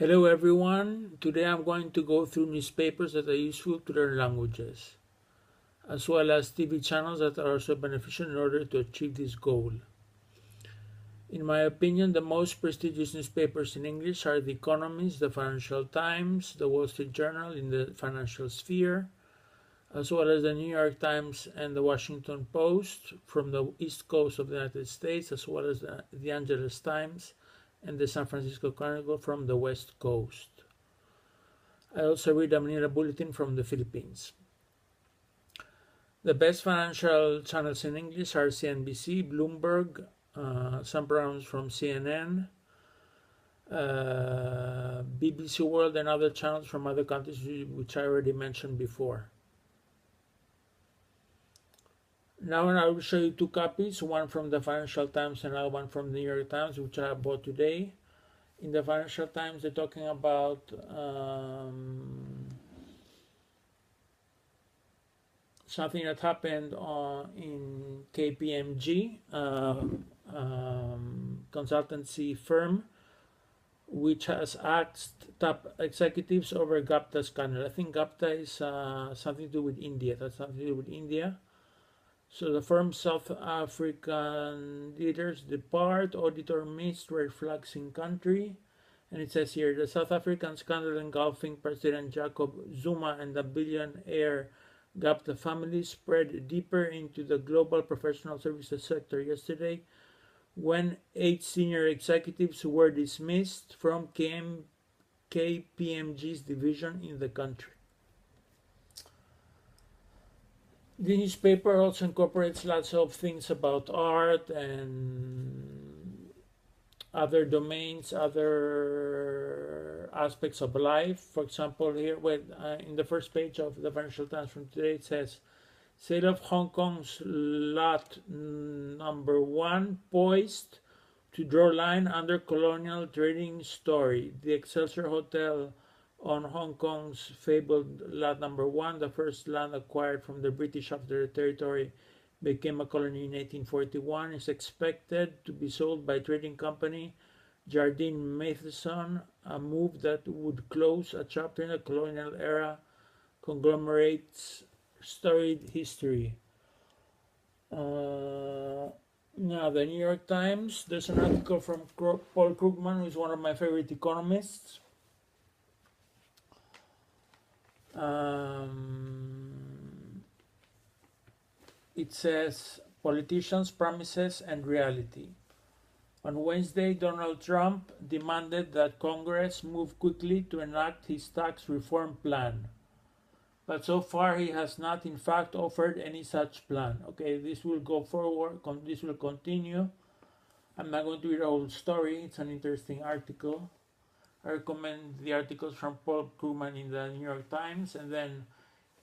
Hello everyone, today I'm going to go through newspapers that are useful to learn languages, as well as TV channels that are also beneficial in order to achieve this goal. In my opinion, the most prestigious newspapers in English are The Economist, The Financial Times, The Wall Street Journal in the financial sphere, as well as The New York Times and The Washington Post from the East Coast of the United States, as well as The Angeles Times and the San Francisco Chronicle from the West Coast. I also read a Manila Bulletin from the Philippines. The best financial channels in English are CNBC, Bloomberg, some programs from CNN, BBC World, and other channels from other countries which I already mentioned before. Now I will show you two copies, one from the Financial Times and another one from the New York Times, which I bought today. In the Financial Times, they're talking about something that happened in KPMG, consultancy firm, which has asked top executives over GAPTA scandal. I think GAPTA is something to do with India. That's something to do with India. So the firm's South African leaders depart, auditor missed red flags in country. And it says here, the South African scandal engulfing President Jacob Zuma and the billionaire GAPTA family spread deeper into the global professional services sector yesterday when 8 senior executives were dismissed from KPMG's division in the country. The newspaper also incorporates lots of things about art and other domains, other aspects of life. For example, here in the first page of the Financial Times from today, it says, sale of Hong Kong's lot number 1 poised to draw line under colonial trading story. The Excelsior Hotel on Hong Kong's fabled lot number 1, the first land acquired from the British after the territory became a colony in 1841, is expected to be sold by trading company Jardine Matheson, a move that would close a chapter in the colonial era conglomerate's storied history. Now, the New York Times, there's an article from Paul Krugman, who is one of my favorite economists. It says, politicians, promises, and reality. On Wednesday, Donald Trump demanded that Congress move quickly to enact his tax reform plan. But so far, he has not, in fact, offered any such plan. Okay, this will go forward, this will continue. I'm not going to read the whole story. It's an interesting article. I recommend the articles from Paul Krugman in the New York Times. And then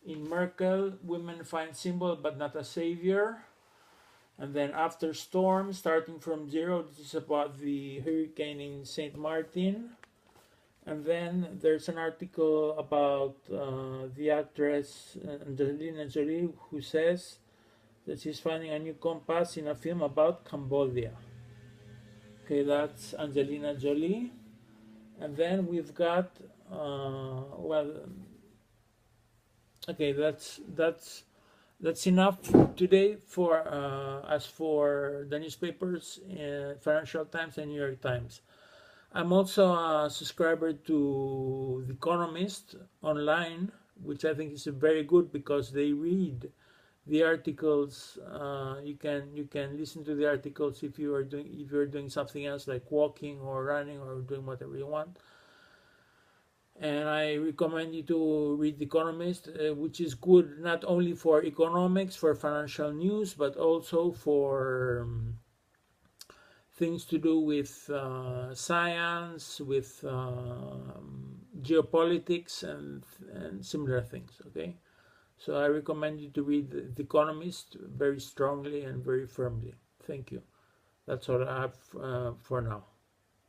in Merkel, women find symbol but not a savior. And then after storm, starting from zero, this is about the hurricane in St. Martin. And then there's an article about the actress Angelina Jolie, who says that she's finding a new compass in a film about Cambodia. Okay, that's Angelina Jolie. And then we've got, okay, that's enough today for as for the newspapers, Financial Times and New York Times. I'm also a subscriber to The Economist online, which I think is very good because they read the articles. You can listen to the articles if you're doing something else like walking or running or doing whatever you want. And I recommend you to read The Economist, which is good not only for economics, for financial news, but also for things to do with science, with geopolitics, and similar things. Okay, so I recommend you to read The Economist very strongly and very firmly. Thank you. That's all I have for now.